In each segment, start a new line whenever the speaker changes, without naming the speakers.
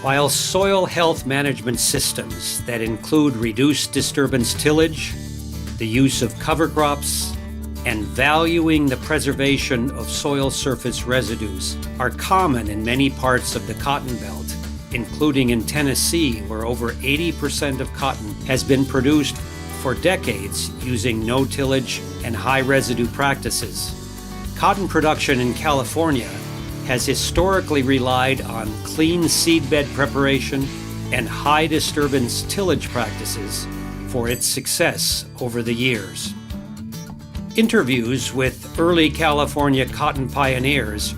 While soil health management systems that include reduced disturbance tillage, the use of cover crops, and valuing the preservation of soil surface residues are common in many parts of the Cotton Belt, including in Tennessee, where over 80% of cotton has been produced for decades using no-tillage and high residue practices. Cotton production in California has historically relied on clean seedbed preparation and high disturbance tillage practices for its success over the years. Interviews with early California cotton pioneers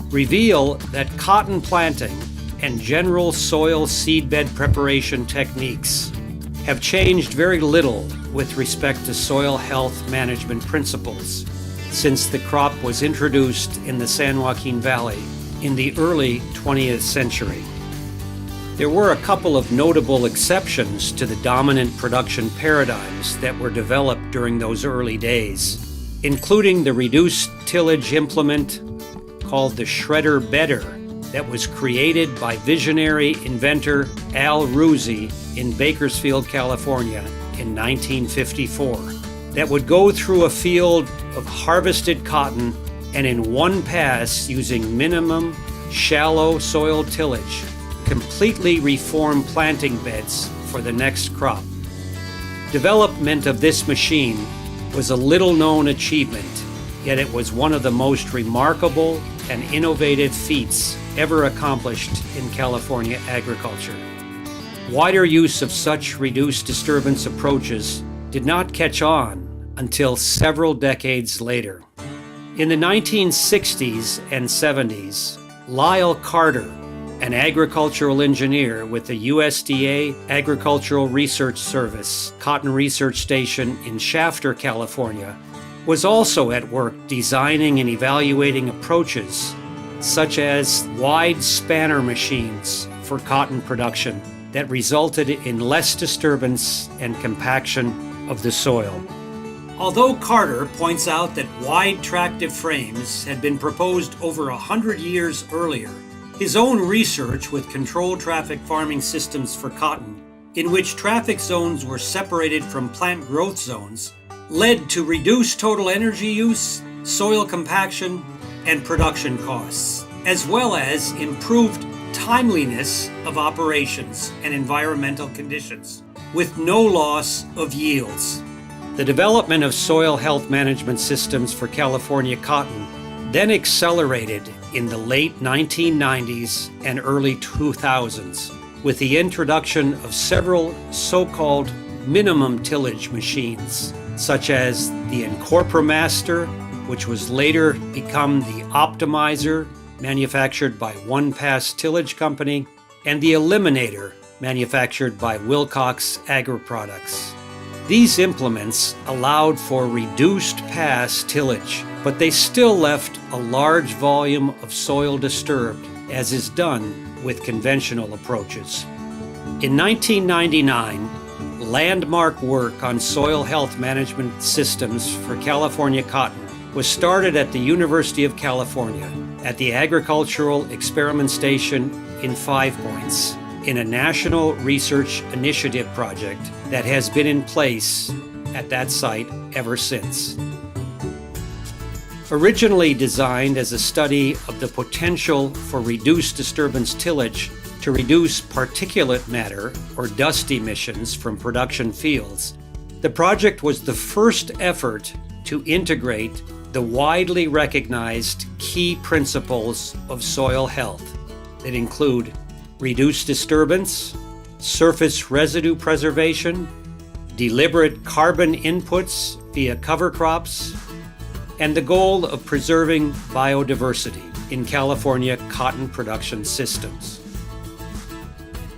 reveal that cotton planting and general soil seedbed preparation techniques have changed very little with respect to soil health management principles since the crop was introduced in the San Joaquin Valley in the early 20th century. There were a couple of notable exceptions to the dominant production paradigms that were developed during those early days, including the reduced tillage implement called the shredder bedder that was created by visionary inventor Al Ruzi in Bakersfield, California in 1954, that would go through a field of harvested cotton and in one pass, using minimum shallow soil tillage, completely reform planting beds for the next crop. Development of this machine was a little-known achievement, yet it was one of the most remarkable and innovative feats ever accomplished in California agriculture. Wider use of such reduced disturbance approaches did not catch on until several decades later. In the 1960s and 70s, Lyle Carter, an agricultural engineer with the USDA Agricultural Research Service Cotton Research Station in Shafter, California, was also at work designing and evaluating approaches such as wide spanner machines for cotton production that resulted in less disturbance and compaction of the soil. Although Carter points out that wide tractive frames had been proposed over 100 years earlier, his own research with controlled traffic farming systems for cotton, in which traffic zones were separated from plant growth zones, led to reduced total energy use, soil compaction, and production costs, as well as improved timeliness of operations and environmental conditions, with no loss of yields. The development of soil health management systems for California cotton then accelerated in the late 1990s and early 2000s with the introduction of several so-called minimum tillage machines, such as the Incorporator, which was later become the Optimizer, manufactured by One Pass Tillage Company, and the Eliminator, manufactured by Wilcox Agri-Products. These implements allowed for reduced pass tillage, but they still left a large volume of soil disturbed, as is done with conventional approaches. In 1999, landmark work on soil health management systems for California cotton was started at the University of California at the Agricultural Experiment Station in Five Points, in a national research initiative project that has been in place at that site ever since. Originally designed as a study of the potential for reduced disturbance tillage to reduce particulate matter or dust emissions from production fields, the project was the first effort to integrate the widely recognized key principles of soil health that include reduced disturbance, surface residue preservation, deliberate carbon inputs via cover crops, and the goal of preserving biodiversity in California cotton production systems.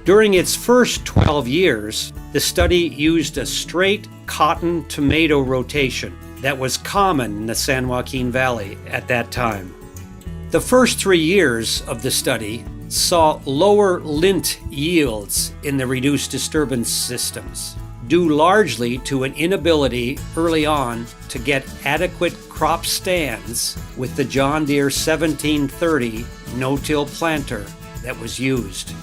During its first 12 years, the study used a straight cotton-tomato rotation that was common in the San Joaquin Valley at that time. The first 3 years of the study saw lower lint yields in the reduced disturbance systems, due largely to an inability early on to get adequate crop stands with the John Deere 1730 no-till planter that was used.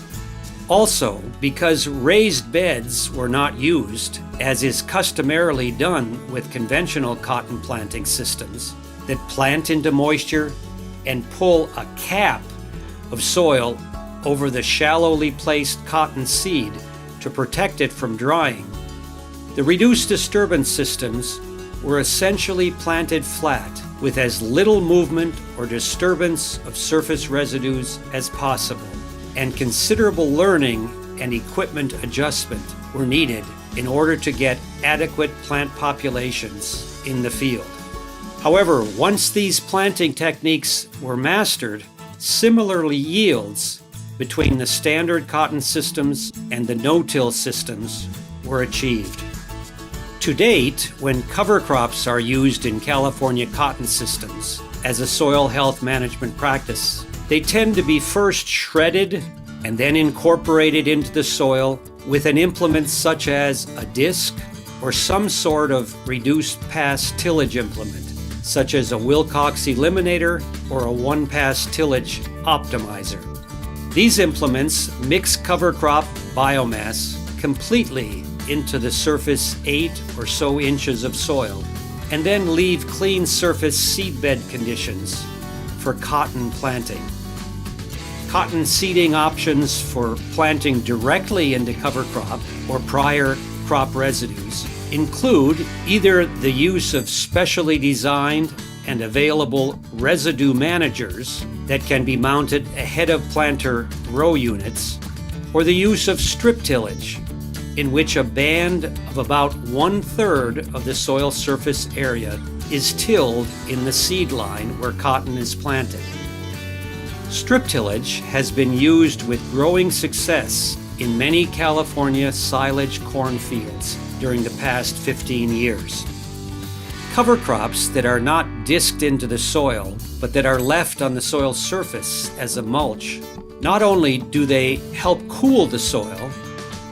Also, because raised beds were not used, as is customarily done with conventional cotton planting systems that plant into moisture and pull a cap of soil over the shallowly placed cotton seed to protect it from drying, the reduced disturbance systems were essentially planted flat with as little movement or disturbance of surface residues as possible, and considerable learning and equipment adjustment were needed in order to get adequate plant populations in the field. However, once these planting techniques were mastered, similarly yields between the standard cotton systems and the no-till systems were achieved. To date, when cover crops are used in California cotton systems as a soil health management practice, they tend to be first shredded and then incorporated into the soil with an implement such as a disc or some sort of reduced pass tillage implement, such as a Wilcox eliminator or a one-pass tillage optimizer. These implements mix cover crop biomass completely into the surface 8 or so inches of soil, and then leave clean surface seedbed conditions for cotton planting. Cotton seeding options for planting directly into cover crop or prior crop residues include either the use of specially designed and available residue managers that can be mounted ahead of planter row units, or the use of strip tillage, in which a band of about 1/3 of the soil surface area is tilled in the seed line where cotton is planted. Strip tillage has been used with growing success in many California silage corn fields during the past 15 years. Cover crops that are not disked into the soil, but that are left on the soil surface as a mulch, not only do they help cool the soil,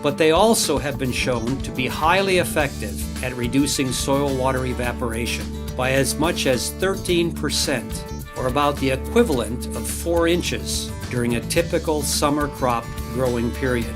but they also have been shown to be highly effective at reducing soil water evaporation by as much as 13%, or about the equivalent of 4 inches during a typical summer crop growing period.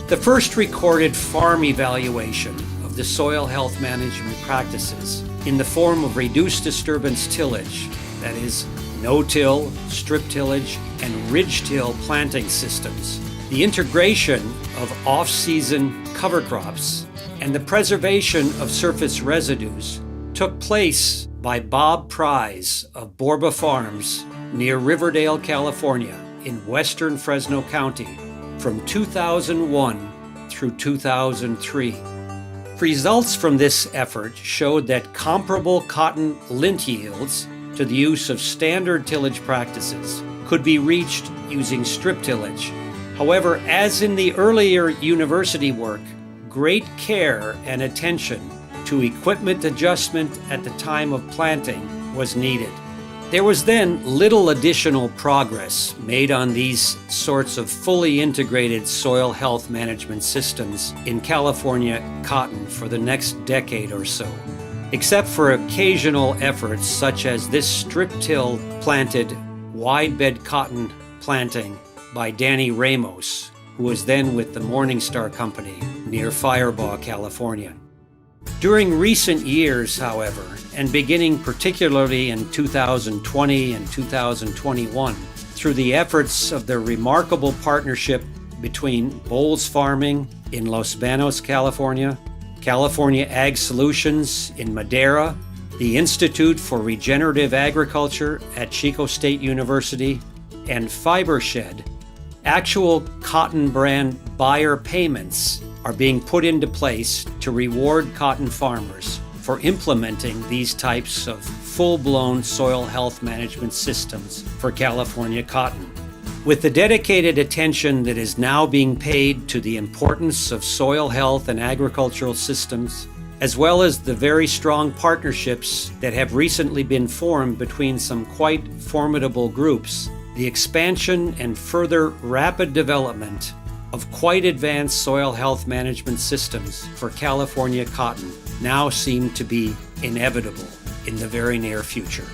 The first recorded farm evaluation of the soil health management practices in the form of reduced disturbance tillage, that is, no-till, strip tillage, and ridge-till planting systems, the integration of off-season cover crops, and the preservation of surface residues took place by Bob Prize of Borba Farms near Riverdale, California, in western Fresno County from 2001 through 2003. Results from this effort showed that comparable cotton lint yields to the use of standard tillage practices could be reached using strip tillage. However, as in the earlier university work, great care and attention to equipment adjustment at the time of planting was needed. There was then little additional progress made on these sorts of fully integrated soil health management systems in California cotton for the next decade or so, except for occasional efforts such as this strip-till planted wide bed cotton planting by Danny Ramos, who was then with the Morningstar Company near Firebaugh, California. During recent years, however, and beginning particularly in 2020 and 2021, through the efforts of the remarkable partnership between Bowles Farming in Los Banos, California, California Ag Solutions in Madera, the Institute for Regenerative Agriculture at Chico State University, and FiberShed, actual cotton brand buyer payments are being put into place to reward cotton farmers for implementing these types of full-blown soil health management systems for California cotton. With the dedicated attention that is now being paid to the importance of soil health and agricultural systems, as well as the very strong partnerships that have recently been formed between some quite formidable groups, the expansion and further rapid development of quite advanced soil health management systems for California cotton now seem to be inevitable in the very near future.